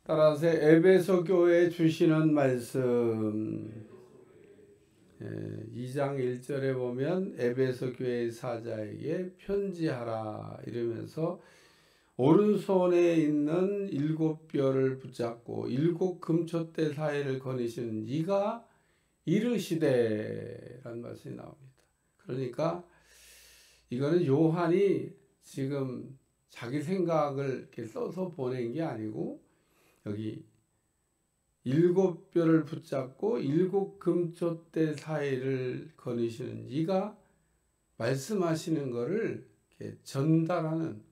따라서 에베소 교회에 주시는 말씀 2장 1절에 보면 에베소 교회 사자에게 편지하라 이러면서 오른손에 있는 7뼈를 붙잡고 7 금촛대 사이를 거니시는 이가 이르시되 라는 말씀이 나옵니다. 그러니까 이거는 요한이 지금 자기 생각을 이렇게 써서 보낸 게 아니고 여기 7뼈를 붙잡고 7 금촛대 사이를 거니시는 이가 말씀하시는 것을 이렇게 전달하는,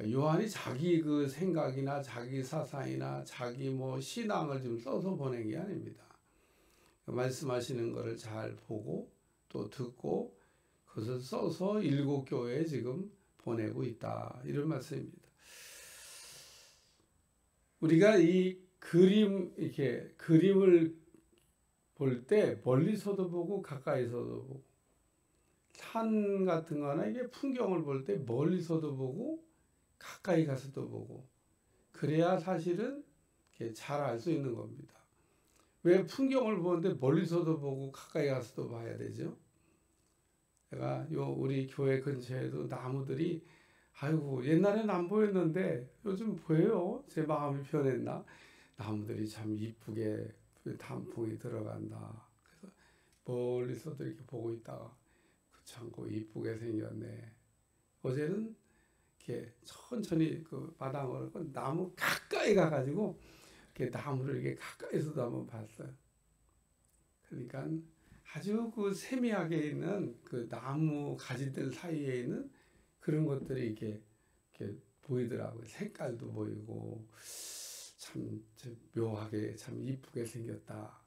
요한이 자기 그 생각이나 자기 사상이나 자기 뭐 신앙을 좀 써서 보낸 게 아닙니다. 말씀하시는 것을 잘 보고 또 듣고 그것을 써서 7 교회에 지금 보내고 있다 이런 말씀입니다. 우리가 이 이렇게 그림을 볼 때 멀리서도 보고 가까이서도 보고, 산 같은 거나 이게 풍경을 볼 때 멀리서도 보고 가까이 가서도 보고, 그래야 사실은 잘 알 수 있는 겁니다. 왜 풍경을 보는데 멀리서도 보고 가까이 가서도 봐야 되죠? 제가 우리 교회 근처에도 나무들이 아이고 옛날엔 안 보였는데 요즘 보여요. 제 마음이 변했나? 나무들이 참 이쁘게 단풍이 들어간다. 그래서 멀리서도 이렇게 보고 있다가 참고 이쁘게 생겼네. 어제는 이렇게 천천히 그 마당으로 나무 가까이 가가지고 이렇게 나무를 이렇게 가까이서도 한번 봤어요. 그러니까 아주 그 세미하게 있는 그 나무 가지들 사이에 있는 그런 것들이 이렇게 보이더라고요. 색깔도 보이고 참 묘하게 참 이쁘게 생겼다.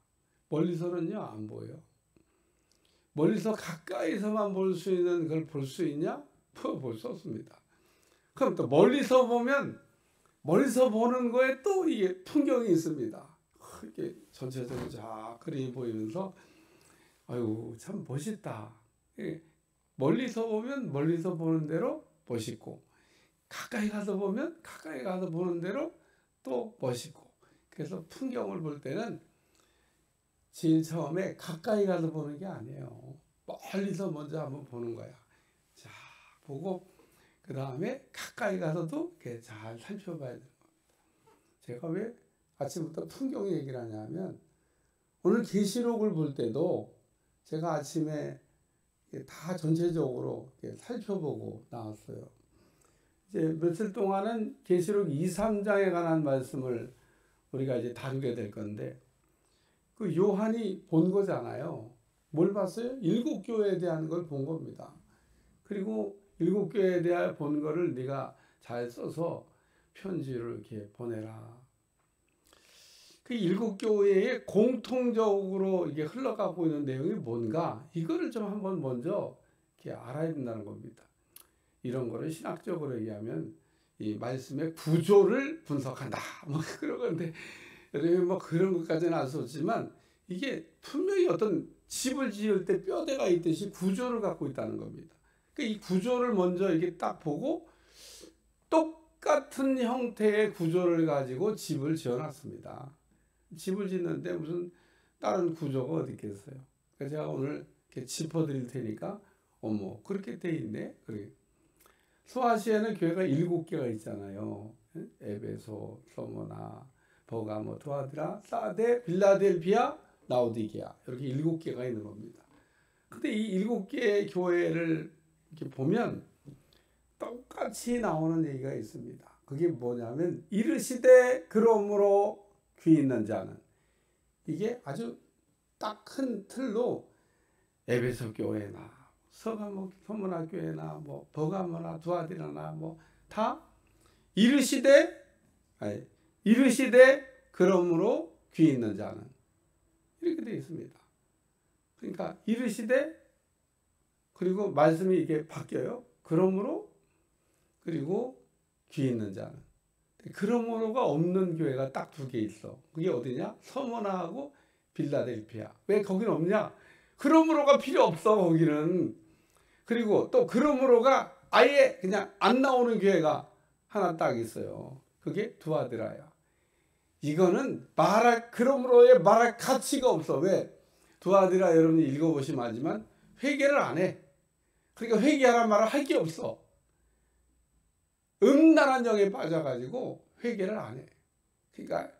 멀리서는요 안 보여. 멀리서 가까이서만 볼 수 있는 걸 볼 수 있냐? 볼 수 없습니다. 그럼 또 멀리서 보면 멀리서 보는 거에 또 이게 풍경이 있습니다. 이렇게 전체적으로 쫙 그림이 보이면서 아유 참 멋있다. 멀리서 보면 멀리서 보는 대로 멋있고, 가까이 가서 보면 가까이 가서 보는 대로 또 멋있고. 그래서 풍경을 볼 때는 제일 처음에 가까이 가서 보는 게 아니에요. 멀리서 먼저 한번 보는 거야. 자, 보고 그 다음에 가까이 가서도 이렇게 잘 살펴봐야 되는 겁니다. 제가 왜 아침부터 풍경 얘기를 하냐면, 오늘 계시록을 볼 때도 제가 아침에 다 전체적으로 살펴보고 나왔어요. 이제 며칠 동안은 계시록 2, 3장에 관한 말씀을 우리가 이제 다루게 될 건데, 그 요한이 본 거잖아요. 뭘 봤어요? 7 교회에 대한 걸 본 겁니다. 그리고 7 교회에 대한 본 거를 네가 잘 써서 편지를 이렇게 보내라. 그 7 교회에 공통적으로 이게 흘러가고 있는 내용이 뭔가, 이거를 좀 한번 먼저 이렇게 알아야 된다는 겁니다. 이런 거를 신학적으로 얘기하면 이 말씀의 구조를 분석한다. 뭐 그런 건데, 뭐 그런 것까지는 알 수 없지만 이게 분명히 어떤 집을 지을 때 뼈대가 있듯이 구조를 갖고 있다는 겁니다. 그러니까 이 구조를 먼저 이게 딱 보고 똑같은 형태의 구조를 가지고 집을 지어놨습니다. 집을 짓는데 무슨 다른 구조가 어디 있겠어요? 그래서 제가 오늘 이렇게 짚어드릴 테니까 어머 그렇게 돼 있네. 그래. 소아시아에는 교회가 7개가 있잖아요. 에베소, 서머나, 버가모, 투아디라, 사데, 빌라델비아, 라오디게아, 이렇게 7개가 있는 겁니다. 근데 이 7개의 교회를 이렇게 보면 똑같이 나오는 얘기가 있습니다. 그게 뭐냐면 이르시되 그러므로 귀 있는 자는, 이게 아주 딱 큰 틀로 에베소 교회나 서가모 서문화 교회나 뭐 버가모나 두아디라나 뭐 다 이르시되 그러므로 귀 있는 자는, 이렇게 되어 있습니다. 그러니까 이르시되, 그리고 말씀이 이게 바뀌어요. 그러므로, 그리고 귀 있는 자는. 그러므로가 없는 교회가 딱 2개 있어. 그게 어디냐? 서머나하고 빌라델피아. 왜 거기는 없냐? 그러므로가 필요 없어 거기는. 그리고 또 그러므로가 아예 그냥 안 나오는 교회가 하나 딱 있어요. 그게 두아디라야. 이거는 그러므로의 말할 가치가 없어. 왜? 두아디라 여러분이 읽어보시면 알지만 회개를 안 해. 그러니까 회개하란 말을 할 게 없어. 음란한 영에 빠져가지고 회개를 안 해. 그러니까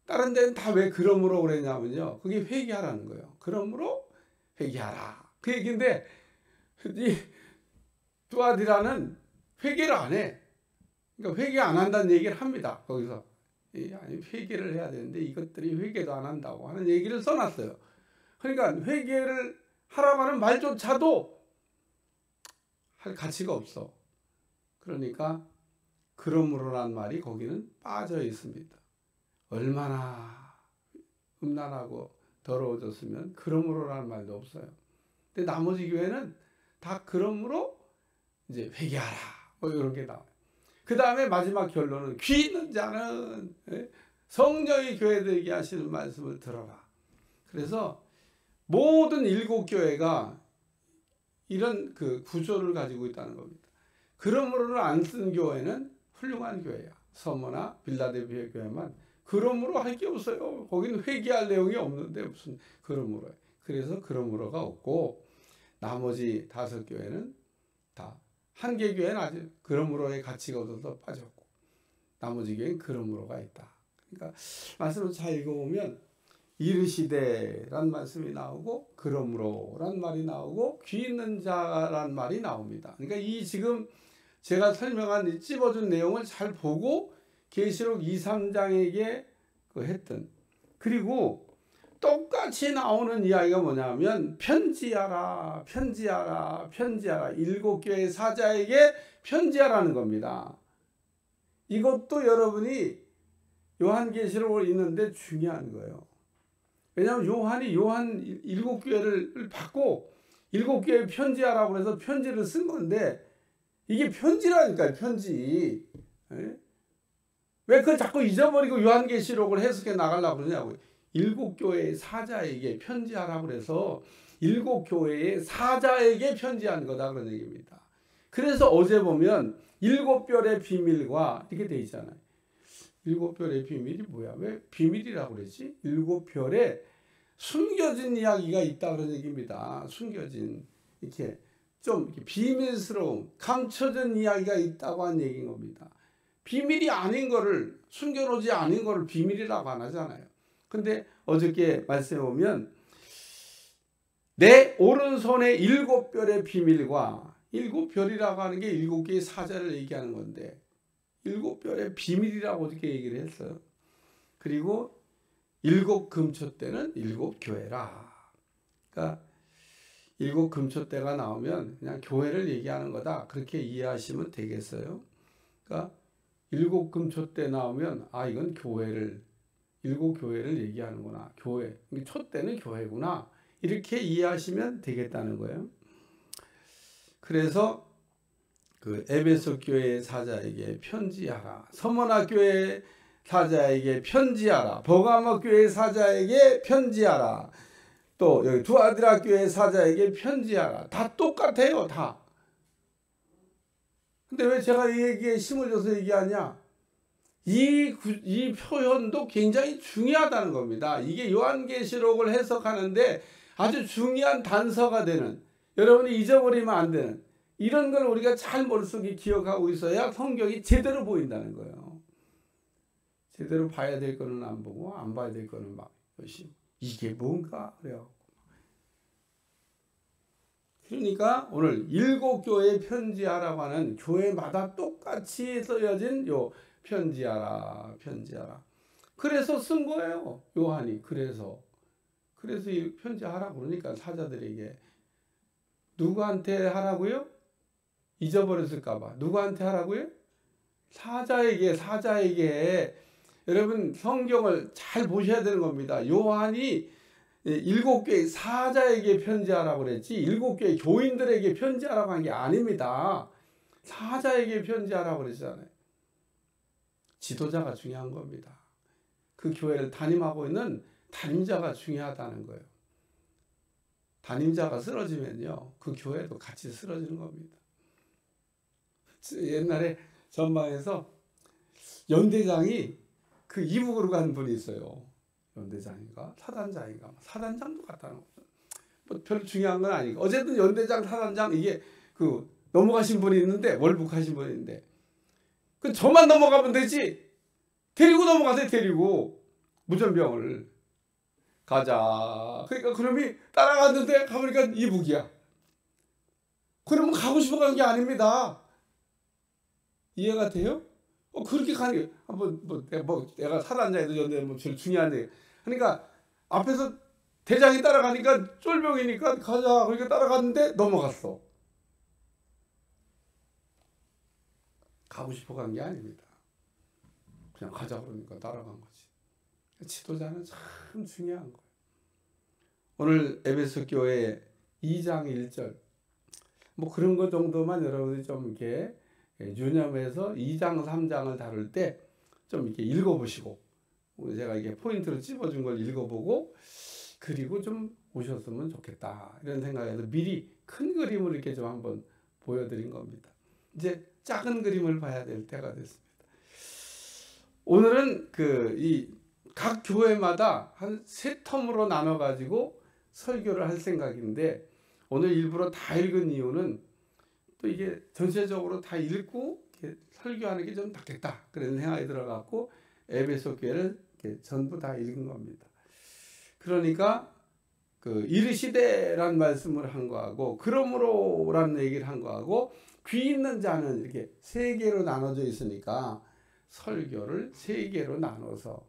다른 데는 다 왜 그러므로 그랬냐면요. 그게 회개하라는 거예요. 그러므로 회개하라. 그 얘기인데 이 두아디라는 회개를 안 해. 그러니까 회개 안 한다는 얘기를 합니다. 거기서. 아니, 회개를 해야 되는데 이것들이 회개도 안 한다고 하는 얘기를 써놨어요. 그러니까 회개를 하라고 하는 말조차도 할 가치가 없어. 그러니까 그러므로란 말이 거기는 빠져 있습니다. 얼마나 음란하고 더러워졌으면 그러므로란 말도 없어요. 근데 나머지 교회는 다 그러므로 이제 회개하라 뭐 이런 게 나와요. 그 다음에 마지막 결론은 귀 있는 자는 성령이 교회들에게 하시는 말씀을 들어라. 그래서 모든 7교회가 이런 그 구조를 가지고 있다는 겁니다. 그러므로를 안 쓴 교회는 훌륭한 교회야. 서머나 빌라델피아 교회만 그러므로 할 게 없어요. 거기는 회개할 내용이 없는데 무슨 그러므로. 그래서 그러므로가 없고 나머지 5교회는 다 한 개 교회는 아주 그러므로의 가치가 없어서 빠졌고 나머지 교회는 그러므로가 있다. 그러니까 말씀을 잘 읽어보면 이르시되란 말씀이 나오고 그러므로란 말이 나오고 귀 있는 자란 말이 나옵니다. 그러니까 이 지금 제가 설명한 이 찝어준 내용을 잘 보고 계시록 2, 3장에게 했던 그리고 똑같이 나오는 이야기가 뭐냐면 편지하라 편지하라 편지하라 7교회 사자에게 편지하라는 겁니다. 이것도 여러분이 요한계시록을 읽는데 중요한 거예요. 왜냐하면 요한 7교회를 받고 7교회에 편지하라고 해서 편지를 쓴 건데 이게 편지라니까요. 편지. 왜 그걸 자꾸 잊어버리고 요한계시록을 해석해 나가려고 그러냐고요. 7교회의 사자에게 편지하라고 해서 7교회의 사자에게 편지하는 거다 그런 얘기입니다. 그래서 어제 보면 7별의 비밀과 이렇게 돼 있잖아요. 7별의 비밀이 뭐야? 왜 비밀이라고 그러지? 7별에 숨겨진 이야기가 있다 그런 얘기입니다. 숨겨진 이렇게 좀 이렇게 비밀스러운 감춰진 이야기가 있다고 한 얘기인 겁니다. 비밀이 아닌 거를 숨겨놓지 않은 거를 비밀이라고 안 하잖아요. 근데 어저께 말씀해 보면 내 오른손에 7별의 비밀과 7별이라고 하는 게 7개의 사자를 얘기하는 건데 7별의 비밀이라고 어떻게 얘기를 했어요. 그리고 7금초대는 7교회라. 그러니까 7금초대가 나오면 그냥 교회를 얘기하는 거다. 그렇게 이해하시면 되겠어요. 그러니까 7금초대 나오면 이건 교회를 7교회를 얘기하는구나. 교회. 촛대는 교회구나. 이렇게 이해하시면 되겠다는 거예요. 그래서 그 에베소 교회 사자에게 편지하라. 서머나 교회 사자에게 편지하라. 버가모 교회 사자에게 편지하라. 또 여기 두아디라 교회 사자에게 편지하라. 다 똑같아요. 다. 근데 왜 제가 이 얘기에 힘을 줘서 얘기하냐? 이 표현도 굉장히 중요하다는 겁니다. 이게 요한계시록을 해석하는데 아주 중요한 단서가 되는, 여러분이 잊어버리면 안 되는 이런 걸 우리가 잘 머릿속에 기억하고 있어야 성경이 제대로 보인다는 거예요. 제대로 봐야 될 거는 안 보고 안 봐야 될 거는 막 열심히. 이게 뭔가 그래요. 그러니까 오늘 7교회에 편지하라고 하는 교회마다 똑같이 써여진 요 편지하라 편지하라. 그래서 쓴 거예요. 요한이. 그래서 이 편지하라고 그러니까 사자들에게. 누구한테 하라고요? 잊어버렸을까 봐. 누구한테 하라고요? 사자에게. 여러분 성경을 잘 보셔야 되는 겁니다. 요한이 7교회 사자에게 편지하라고 그랬지 7교회 교인들에게 편지하라고 한 게 아닙니다. 사자에게 편지하라고 그랬잖아요. 지도자가 중요한 겁니다. 그 교회를 담임하고 있는 담임자가 중요하다는 거예요. 담임자가 쓰러지면요 그 교회도 같이 쓰러지는 겁니다. 옛날에 전방에서 연대장이 그 이북으로 간 분이 있어요. 연대장인가 사단장인가 사단장도 갔다는 거. 뭐 별로 중요한 건 아니고 어쨌든 연대장 사단장 이게 그 넘어가신 분이 있는데 월북하신 분이 있는데 그 저만 넘어가면 되지. 데리고 넘어가세요. 데리고 무전병을 가자. 그러니까 그놈이 따라갔는데 가보니까 이북이야. 그러면 가고 싶어 간 게 아닙니다. 이해가 돼요? 그렇게 가는 게 한번 내가 사단장에도 연대 뭐 제일 중요한데 그러니까 앞에서 대장이 따라가니까 쫄병이니까 가자. 그러니까 따라갔는데 넘어갔어. 가고 싶어 간 게 아닙니다. 그냥 가자 그러니까 따라간 거지. 지도자는 참 중요한 거예요. 오늘 에베소 교회 2장 1절 뭐 그런 거 정도만 여러분들이 좀 이렇게 유념해서 2장 3장을 다룰 때 좀 이렇게 읽어보시고 제가 이게 포인트로 찝어준 걸 읽어보고 그리고 좀 오셨으면 좋겠다 이런 생각에서 미리 큰 그림을 이렇게 좀 한번 보여드린 겁니다. 이제 작은 그림을 봐야 될 때가 됐습니다. 오늘은 각 교회마다 한 3텀으로 나눠 가지고 설교를 할 생각인데 오늘 일부러 다 읽은 이유는 또 이게 전체적으로 다 읽고 이렇게 설교하는 게 좀 낫겠다 그런 생각이 들어갖고 에베소 교회를 이렇게 전부 다 읽은 겁니다. 그러니까 이르시되란 말씀을 한 거하고 그러므로라는 얘기를 한 거하고 귀 있는 자는 이렇게 3개로 나눠져 있으니까 설교를 3개로 나눠서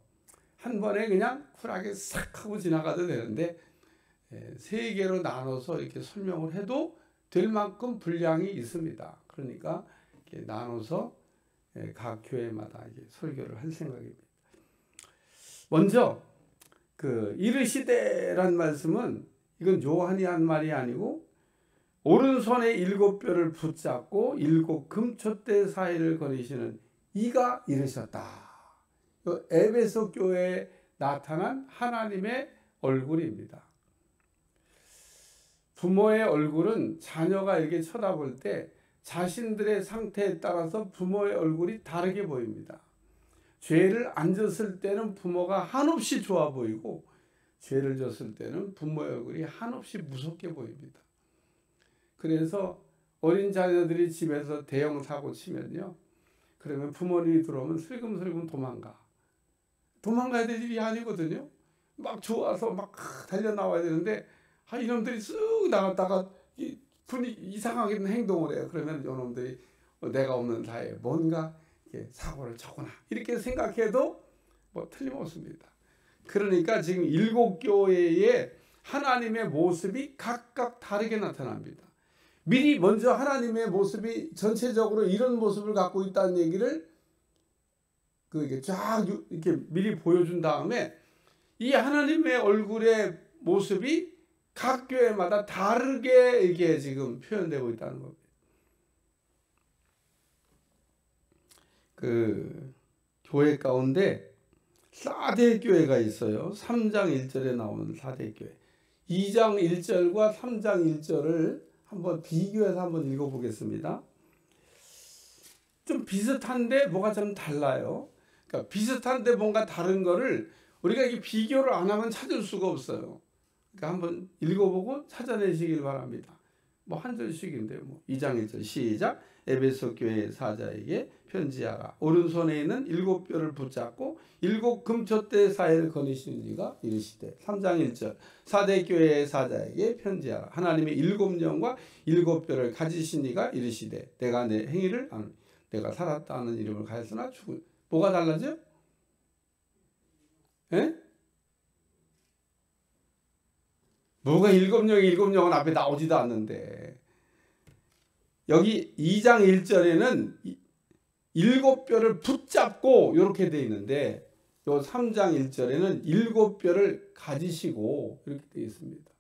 한 번에 그냥 쿨하게 싹 하고 지나가도 되는데 3개로 나눠서 이렇게 설명을 해도 될 만큼 분량이 있습니다. 그러니까 이렇게 나눠서 각 교회마다 이제 설교를 할 생각입니다. 먼저 이르시되란 말씀은 이건 요한이 한 말이 아니고 오른손에 7뼈를 붙잡고 7 금촛대 사이를 거니시는 이가 이르셨다. 에베소 교회에 나타난 하나님의 얼굴입니다. 부모의 얼굴은 자녀가 이렇게 쳐다볼 때 자신들의 상태에 따라서 부모의 얼굴이 다르게 보입니다. 죄를 안 졌을 때는 부모가 한없이 좋아 보이고 죄를 졌을 때는 부모의 얼굴이 한없이 무섭게 보입니다. 그래서 어린 자녀들이 집에서 대형 사고 치면요. 그러면 부모님이 들어오면 슬금슬금 도망가야 될 일이 아니거든요. 막 좋아서 막 달려 나와야 되는데 이놈들이 쑥 나갔다가 이상하게 행동을 해요. 그러면 이놈들이 내가 없는 사이에 뭔가 사고를 쳤구나 이렇게 생각해도 뭐 틀림없습니다. 그러니까 지금 7교회의 하나님의 모습이 각각 다르게 나타납니다. 미리 먼저 하나님의 모습이 전체적으로 이런 모습을 갖고 있다는 얘기를 쫙 이렇게 미리 보여준 다음에 이 하나님의 얼굴의 모습이 각 교회마다 다르게 이게 지금 표현되고 있다는 겁니다. 교회 가운데 4대 교회가 있어요. 3장 1절에 나오는 4대 교회. 2장 1절과 3장 1절을 한번 비교해서 한번 읽어보겠습니다. 좀 비슷한데 뭐가 좀 달라요. 그러니까 비슷한데 뭔가 다른 거를 우리가 이게 비교를 안 하면 찾을 수가 없어요. 그러니까 한번 읽어보고 찾아내시길 바랍니다. 뭐 한 절씩인데 2장 1절 시작. 에베소 교회 사자에게 편지하라. 오른손에 있는 7뼈를 붙잡고 7 금촛대 사이를 거니시는 이가 이르시되. 3장 1절 4대 교회의 사자에게 편지하라. 하나님의 7영과 7뼈를 가지신 이가 이르시되 내가 내 행위를 아노니 내가 살았다는 이름을 가졌으나 죽은. 뭐가 달라져? 에? 뭐가 7영은 앞에 나오지도 않는데 여기 2장 1절에는 7뼈를 붙잡고 이렇게 돼 있는데 요 3장 1절에는 7뼈를 가지시고 이렇게 돼 있습니다.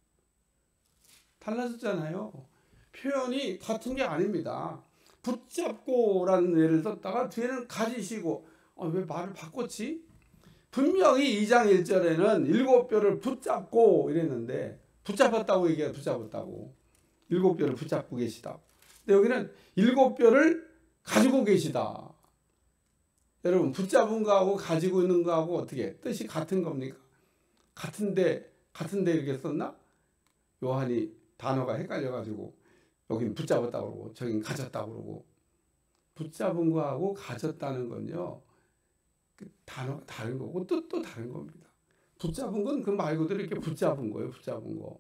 달라졌잖아요. 표현이 같은 게 아닙니다. 붙잡고라는 예를 썼다가 뒤에는 가지시고 왜 말을 바꿨지? 분명히 2장 1절에는 7뼈를 붙잡고 이랬는데 붙잡았다고 얘기해요. 붙잡았다고. 7뼈를 붙잡고 계시다. 근데 여기는 7뼈를 가지고 계시다. 여러분 붙잡은 거하고 가지고 있는 거하고 어떻게 뜻이 같은 겁니까? 같은데 이렇게 썼나? 요한이 단어가 헷갈려가지고 여긴 붙잡았다고 그러고 저긴 가졌다고 그러고 붙잡은 거하고 가졌다는 건요 그 단어가 다른 거고 뜻도 다른 겁니다. 붙잡은 건 그 말 그대로 이렇게 붙잡은 거예요. 붙잡은 거.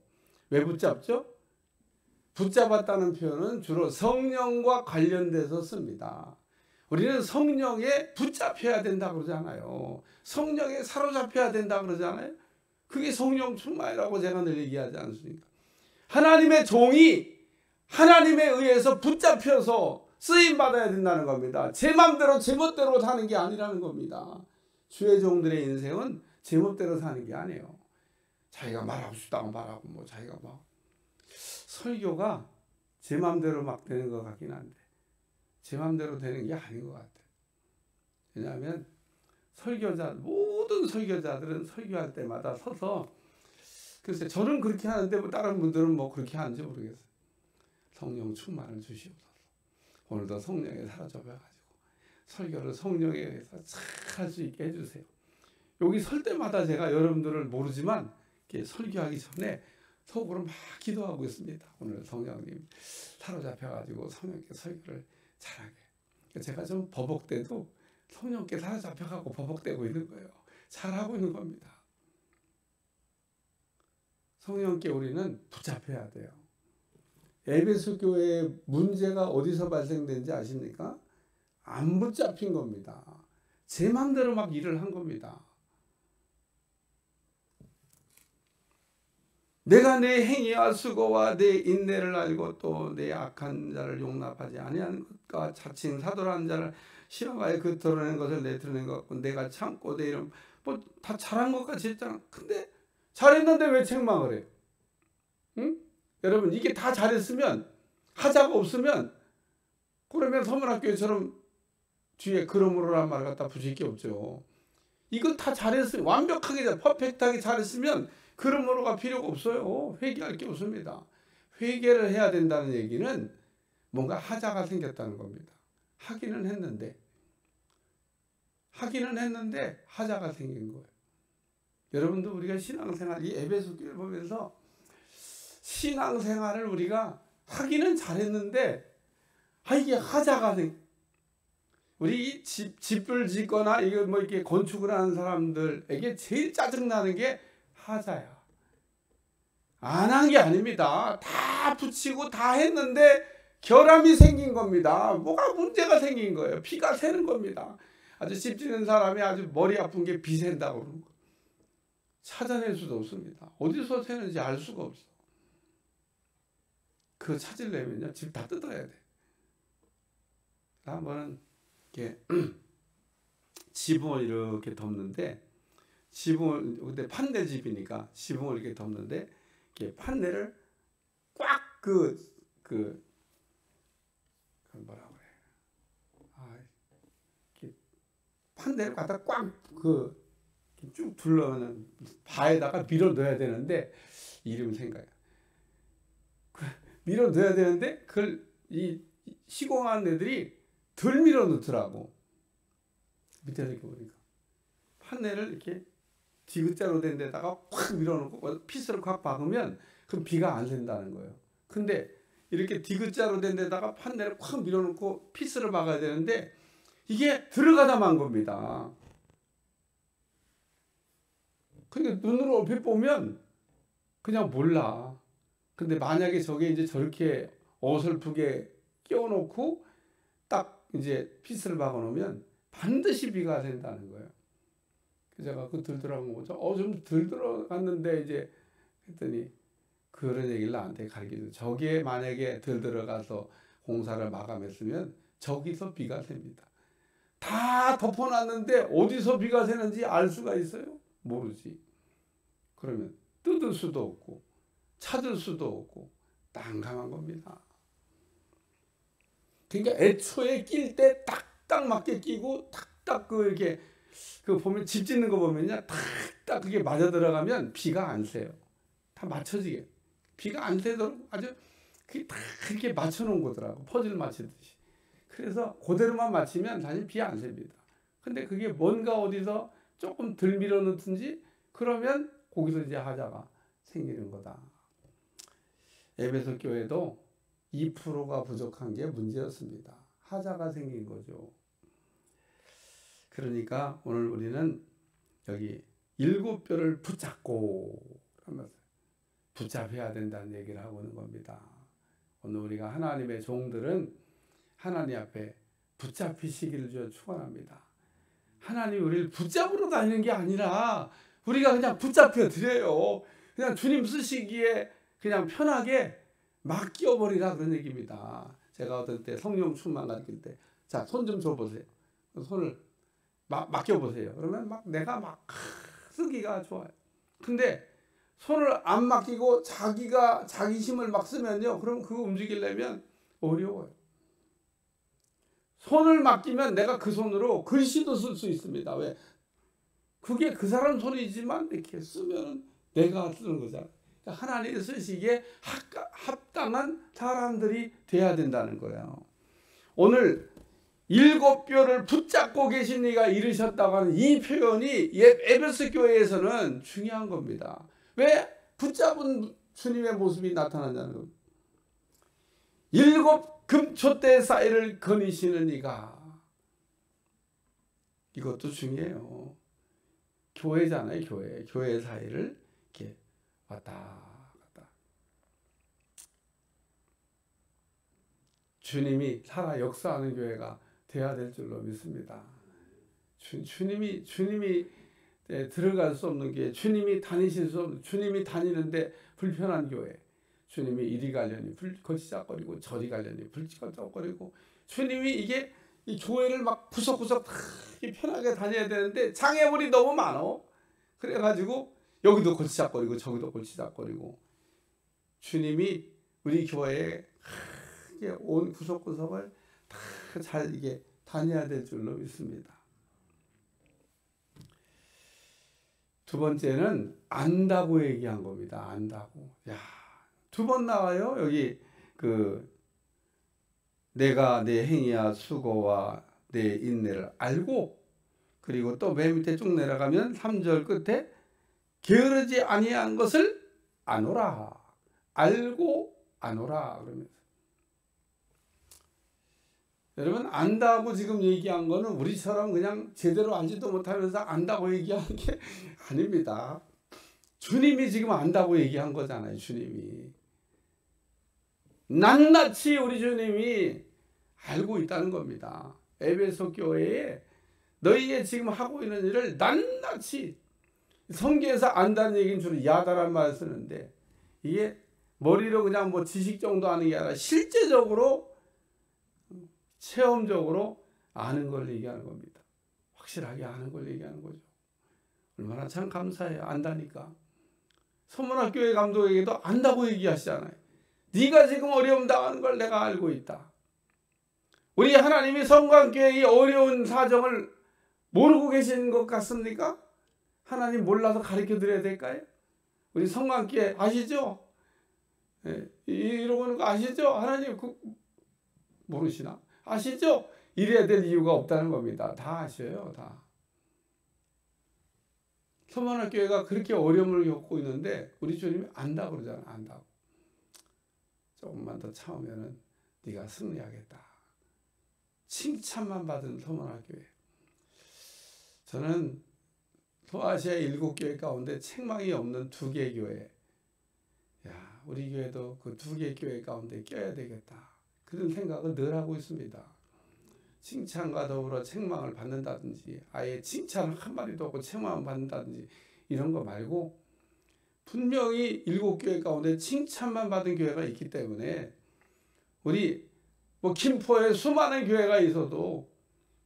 왜 붙잡죠? 붙잡았다는 표현은 주로 성령과 관련돼서 씁니다. 우리는 성령에 붙잡혀야 된다 그러잖아요. 성령에 사로잡혀야 된다 그러잖아요. 그게 성령 충만이라고 제가 늘 얘기하지 않습니까? 하나님의 종이 하나님에 의해서 붙잡혀서 쓰임받아야 된다는 겁니다. 제 맘대로 제 멋대로 사는 게 아니라는 겁니다. 주의 종들의 인생은 제 멋대로 사는 게 아니에요. 자기가 말하고 싶다고 말하고 뭐 자기가 막 설교가 제 맘대로 막 되는 것 같긴 한데 제 맘대로 되는 게 아닌 것 같아요. 왜냐하면 모든 설교자들은 설교할 때마다 서서 글쎄 저는 그렇게 하는데 뭐 다른 분들은 뭐 그렇게 하는지 모르겠어요. 성령 충만을 주시옵소서. 오늘도 성령에 사로잡혀가지고 설교를 성령에 의해서 잘 할 수 있게 해주세요. 여기 설 때마다 제가 여러분들을 모르지만 이렇게 설교하기 전에 속으로 막 기도하고 있습니다. 오늘 성령님 사로잡혀가지고 성령께 설교를 잘하게. 제가 좀 버벅대도 성령께 사로잡혀가고 버벅대고 있는 거예요. 잘하고 있는 겁니다. 성령께 우리는 붙잡혀야 돼요. 에베소 교회의 문제가 어디서 발생된지 아십니까? 안 붙잡힌 겁니다. 제 마음대로 막 일을 한 겁니다. 내가 내 행위와 수고와 내 인내를 알고 또 내 악한 자를 용납하지 아니하는 것과 자칭 사도라는 자를 시험하여 그 드러낸 것을 내드러낸 것 같고 내가 참고 내 이름 뭐 다 잘한 것 같이 했잖아. 근데 잘했는데 왜 책망을 해? 응? 여러분 이게 다 잘했으면 하자가 없으면 그러면 서문학교처럼 뒤에 그러므로란 말 갖다 붙일 게 없죠. 이거 다 잘했으면 완벽하게 퍼펙트하게 잘했으면 그러므로가 필요가 없어요. 회개할 게 없습니다. 회개를 해야 된다는 얘기는 뭔가 하자가 생겼다는 겁니다. 하기는 했는데 하자가 생긴 거예요. 여러분도 우리가 신앙생활 이 에베소서를 보면서 신앙생활을 우리가 하기는 잘했는데 이게 하자가 우리 집을 짓거나 이거 뭐 이렇게 건축을 하는 사람들에게 제일 짜증나는 게 하자야. 안 한 게 아닙니다. 다 붙이고 다 했는데 결함이 생긴 겁니다. 뭐가 문제가 생긴 거예요. 피가 새는 겁니다. 아주 집 짓는 사람이 아주 머리 아픈 게 비 샌다고 그러는 거예요. 찾아낼 수도 없습니다. 어디서 새는지 알 수가 없어. 그거 찾으려면요 집 다 뜯어야 돼. 한번은 이렇게 지붕을 이렇게 덮는데 지붕을 근데 판넬 집이니까 지붕을 이렇게 덮는데 이렇게 판넬을 꽉 그 뭐라 그래? 이렇게 판넬을 갖다 꽉 쭉 둘러는 바에다가 밀어 넣어야 되는데 이름 생각해. 밀어 넣어야 되는데 그걸 이 시공하는 애들이 덜 밀어 넣더라고. 밑에서 이렇게 보니까 판넬을 이렇게 디귿자로 된 데다가 확 밀어넣고 피스를 콱 박으면 그럼 비가 안 샌다는 거예요. 근데 이렇게 디귿자로 된 데다가 판넬을 콱 밀어넣고 피스를 박아야 되는데 이게 들어가다 만 겁니다. 그러니까 눈으로 얼핏 보면 그냥 몰라. 근데 만약에 저게 이제 저렇게 어설프게 끼워놓고 딱 이제 피스를 박아놓으면 반드시 비가 샌다는 거예요. 그래서 제가 그 들 들어간 거죠. 좀 들 들어갔는데 이제 했더니 그런 얘기를 나한테 가르쳐줘. 저기에 만약에 들 들어가서 공사를 마감했으면 저기서 비가 셉니다. 다 덮어놨는데 어디서 비가 새는지 알 수가 있어요? 모르지. 그러면 뜯을 수도 없고 찾을 수도 없고 난감한 겁니다. 그러니까 애초에 낄 때 딱딱 맞게 끼고 딱딱 이렇게 보면 집 짓는 거 보면요 딱딱 그게 맞아 들어가면 비가 안 새요. 다 맞춰지게 비가 안 새도록 아주 그게 다 이렇게 맞춰 놓은 거더라고. 퍼즐 맞추듯이. 그래서 그대로만 맞추면 사실 비 안 셉니다. 근데 그게 뭔가 어디서 조금 덜 밀어넣든지 그러면 거기서 이제 하자가 생기는 거다. 에베소 교회도 2%가 부족한 게 문제였습니다. 하자가 생긴 거죠. 그러니까 오늘 우리는 여기 7뼈를 붙잡고 하면서 붙잡혀야 된다는 얘기를 하고 있는 겁니다. 오늘 우리가 하나님의 종들은 하나님 앞에 붙잡히시기를 축원합니다. 하나님이 우리를 붙잡으러 다니는 게 아니라 우리가 그냥 붙잡혀 드려요. 그냥 주님 쓰시기에 그냥 편하게 맡겨버리라 그런 얘기입니다. 제가 어떤 때 성령 충만 가르칠 때, 자, 손 좀 줘보세요. 손을 맡겨보세요. 그러면 막 내가 막 쓰기가 좋아요. 근데 손을 안 맡기고 자기 힘을 막 쓰면요, 그럼 그거 움직이려면 어려워요. 손을 맡기면 내가 그 손으로 글씨도 쓸 수 있습니다. 왜? 그게 그 사람 손이지만 이렇게 쓰면 내가 쓰는 거잖아요. 그러니까 하나님이 쓰시기에 합당한 사람들이 돼야 된다는 거예요. 오늘 7뼈를 붙잡고 계신 이가 이르셨다고 하는 이 표현이 에베소 교회에서는 중요한 겁니다. 왜? 붙잡은 주님의 모습이 나타나냐는 겁니다. 7 금촛대 사이를 거니시는 이가, 이것도 중요해요. 교회잖아요. 교회 사이를 이렇게 왔다 갔다. 주님이 살아 역사하는 교회가 돼야 될 줄로 믿습니다. 주님이 들어갈 수 없는 게, 주님이 다니실 수 없는, 주님이 다니는데 불편한 교회, 주님이 이리 가려니 거치작거리고 저리 가려니 불치거리고, 주님이 이게 이 교회를 막 구석구석 다 편하게 다녀야 되는데 장애물이 너무 많어. 그래가지고 여기도 골치작거리고 저기도 골치작거리고, 주님이 우리 교회에 온 구석구석을 다 잘 이게 다녀야 될 줄로 믿습니다. 두 번째는 안다고 얘기한 겁니다. 안다고. 야, 2번 나와요. 여기 내가 내 행위와 수고와 내 인내를 알고, 그리고 또 맨 밑에 쭉 내려가면 3절 끝에 게으르지 아니한 것을 아노라. 알고 아노라. 그러면서 여러분, 안다고 지금 얘기한 거는 우리처럼 그냥 제대로 알지도 못하면서 안다고 얘기하는 게 아닙니다. 주님이 지금 안다고 얘기한 거잖아요. 주님이 낱낱이 우리 주님이 알고 있다는 겁니다. 에베소 교회에 너희의 지금 하고 있는 일을 낱낱이, 성경에서 안다는 얘기는 주로 야다란 말을 쓰는데, 이게 머리로 그냥 뭐 지식 정도 아는 게 아니라 실제적으로 체험적으로 아는 걸 얘기하는 겁니다. 확실하게 아는 걸 얘기하는 거죠. 얼마나 참 감사해요. 안다니까. 서문학교회 감독에게도 안다고 얘기하시잖아요. 네가 지금 어려움 당하는 걸 내가 알고 있다. 우리 하나님이 성광교회의 어려운 사정을 모르고 계신 것 같습니까? 하나님 몰라서 가르쳐 드려야 될까요? 우리 성광교회 아시죠? 이러고 있는 거 아시죠? 하나님 모르시나? 아시죠? 이래야 될 이유가 없다는 겁니다. 다 아셔요. 다. 서문학교회가 그렇게 어려움을 겪고 있는데 우리 주님이 안다고 그러잖아요. 안다고. 조금만 더 참으면 네가 승리하겠다. 칭찬만 받은 서문학교회. 저는 소아시아 7교회 가운데 책망이 없는 2개 교회, 야, 우리 교회도 그 2개 교회 가운데 껴야 되겠다, 그런 생각을 늘 하고 있습니다. 칭찬과 더불어 책망을 받는다든지, 아예 칭찬 한마디도 없고 책망을 받는다든지, 이런 거 말고 분명히 7교회 가운데 칭찬만 받은 교회가 있기 때문에, 우리 김포에 수많은 교회가 있어도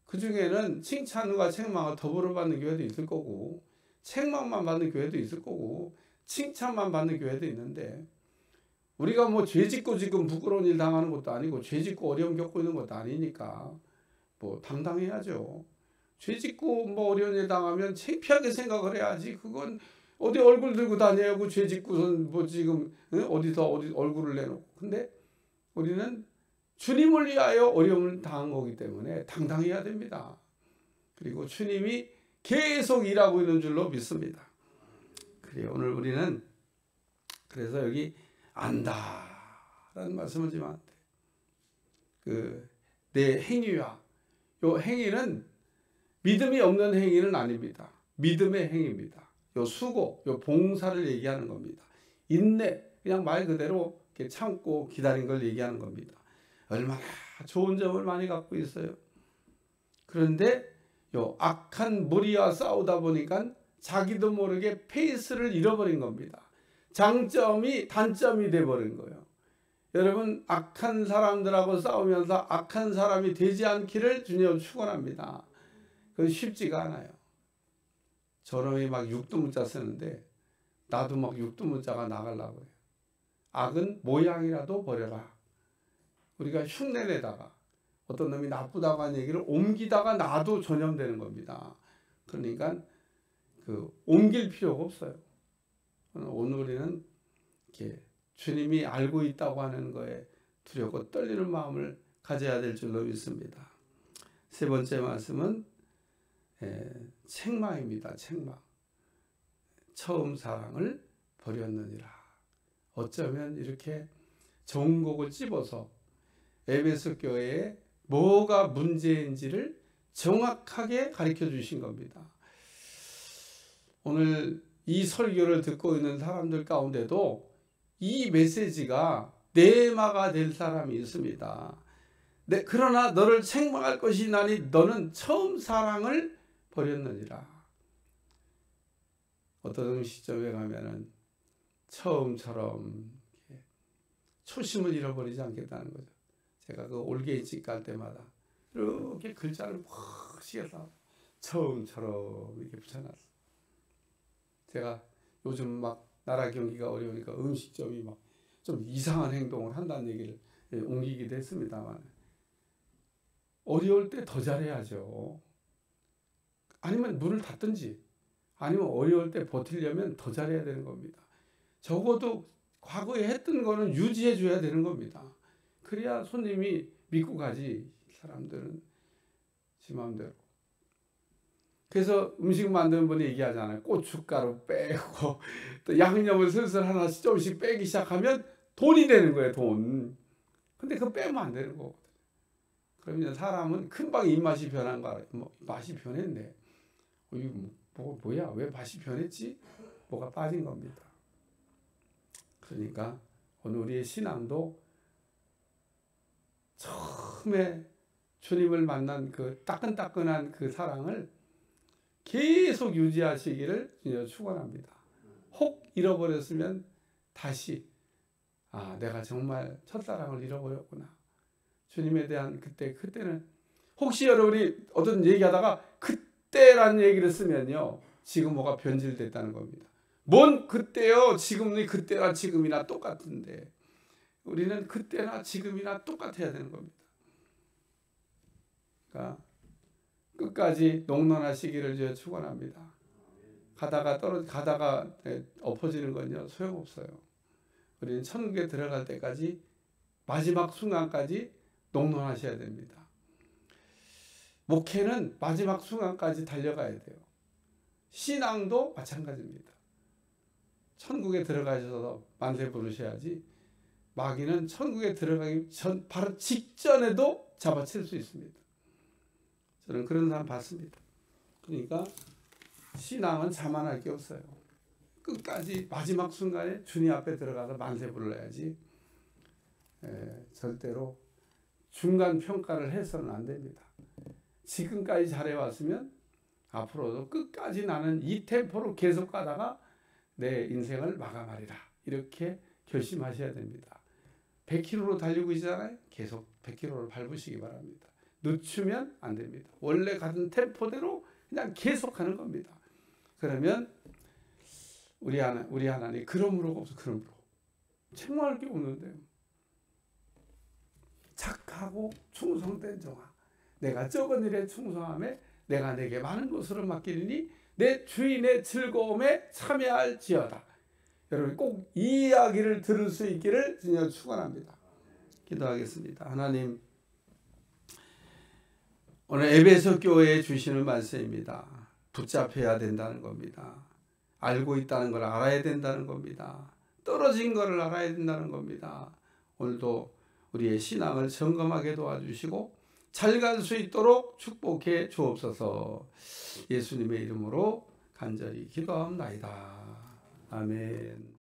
그 중에는 칭찬과 책망을 더불어 받는 교회도 있을 거고, 책망만 받는 교회도 있을 거고, 칭찬만 받는 교회도 있는데, 우리가 죄 짓고 지금 부끄러운 일 당하는 것도 아니고, 죄 짓고 어려움 겪고 있는 것도 아니니까 당당해야죠. 죄 짓고 어려운 일 당하면 창피하게 생각을 해야지. 그건 어디 얼굴 들고 다녀야고, 죄 짓고선 지금 어디 얼굴을 내놓고. 근데 우리는 주님을 위하여 어려움을 당한 거기 때문에 당당해야 됩니다. 그리고 주님이 계속 일하고 있는 줄로 믿습니다. 그래요. 오늘 우리는 그래서 여기 안다라는 말씀을 지금 하는데 내 행위와 요 행위는 믿음이 없는 행위는 아닙니다. 믿음의 행위입니다. 요 수고, 요 봉사를 얘기하는 겁니다. 인내, 그냥 말 그대로 이렇게 참고 기다린 걸 얘기하는 겁니다. 얼마나 좋은 점을 많이 갖고 있어요. 그런데 요 악한 무리와 싸우다 보니까 자기도 모르게 페이스를 잃어버린 겁니다. 장점이 단점이 돼버린 거예요. 여러분, 악한 사람들하고 싸우면서 악한 사람이 되지 않기를 주님 축원합니다. 그건 쉽지가 않아요. 저놈이 막 육두문자 쓰는데 나도 막 육두문자가 나가려고 해요. 악은 모양이라도 버려라. 우리가 흉내내다가 어떤 놈이 나쁘다고 한 얘기를 옮기다가 나도 전염되는 겁니다. 그러니까 옮길 필요가 없어요. 오늘 우리는 이렇게 주님이 알고 있다고 하는 거에 두렵고 떨리는 마음을 가져야 될 줄로 믿습니다. 세 번째 말씀은 책망입니다. 책망. 처음 사랑을 버렸느니라. 어쩌면 이렇게 좋은 곡을 찝어서 에베소 교회에 뭐가 문제인지를 정확하게 가르쳐 주신 겁니다. 오늘 이 설교를 듣고 있는 사람들 가운데도 이 메시지가 내마가 될 사람이 있습니다. 그러나 너를 책망할 것이 나니 너는 처음 사랑을 버렸느니라. 어떤 시점에 가면은 처음처럼 초심을 잃어버리지 않겠다는 거죠. 제가 그 올게집 갈 때마다 이렇게 글자를 막 씌어서 처음처럼 이렇게 붙여놨어요. 제가 요즘 막 나라 경기가 어려우니까 음식점이 막 좀 이상한 행동을 한다는 얘기를 옮기기도 했습니다만, 어려울 때 더 잘해야죠. 아니면 문을 닫든지, 아니면 어려울 때 버티려면 더 잘해야 되는 겁니다. 적어도 과거에 했던 거는 유지해 줘야 되는 겁니다. 그래야 손님이 믿고 가지. 사람들은 지 마음대로. 그래서 음식 만드는 분이 얘기하잖아요. 고춧가루 빼고 또 양념을 슬슬 하나씩 조금씩 빼기 시작하면 돈이 되는 거예요. 돈. 근데 그거 빼면 안 되는 거거든요. 그러면 사람은 금방 입맛이 변한 거야. 맛이 변했네. 이거 뭐야? 왜 맛이 변했지? 뭐가 빠진 겁니다. 그러니까 오늘 우리의 신앙도 처음에 주님을 만난 그 따끈따끈한 그 사랑을 계속 유지하시기를 축원합니다. 혹 잃어버렸으면 다시 내가 정말 첫사랑을 잃어버렸구나. 주님에 대한 그때는 혹시 여러분이 어떤 얘기하다가 그때라는 얘기를 쓰면요, 지금 뭐가 변질됐다는 겁니다. 뭔 그때요? 지금이 그때나 지금이나 똑같은데 우리는 그때나 지금이나 똑같아야 되는 겁니다. 그러니까 끝까지 농론하시기를 제가 축원합니다. 가다가 엎어지는 건요 소용없어요. 우리는 천국에 들어갈 때까지 마지막 순간까지 농론하셔야 됩니다. 목회는 마지막 순간까지 달려가야 돼요. 신앙도 마찬가지입니다. 천국에 들어가셔서 만세 부르셔야지, 마귀는 천국에 들어가기 전 바로 직전에도 잡아칠 수 있습니다. 저는 그런 사람 봤습니다. 그러니까 신앙은 자만할 게 없어요. 끝까지 마지막 순간에 주님 앞에 들어가서 만세 불러야지, 절대로 중간 평가를 해서는 안 됩니다. 지금까지 잘해왔으면 앞으로도 끝까지 나는 이 템포로 계속 가다가 내 인생을 마감하리라, 이렇게 결심하셔야 됩니다. 100km로 달리고 있잖아요. 계속 100km를 밟으시기 바랍니다. 늦추면 안 됩니다. 원래 가던 템포대로 그냥 계속 하는 겁니다. 그러면 우리 하나님 그러므로가 없어. 그러므로 책망할 게 없는데요. 착하고 충성된 종아, 내가 적은 일에 충성함에 내가 내게 많은 것으로 맡기리니 내 주인의 즐거움에 참여할지어다. 여러분 꼭 이 이야기를 들을 수 있기를 주님 축원합니다. 기도하겠습니다. 하나님, 오늘 에베소 교회에 주시는 말씀입니다. 붙잡혀야 된다는 겁니다. 알고 있다는 걸 알아야 된다는 겁니다. 떨어진 것을 알아야 된다는 겁니다. 오늘도 우리의 신앙을 점검하게 도와주시고 잘 갈 수 있도록 축복해 주옵소서. 예수님의 이름으로 간절히 기도합나이다. 아멘.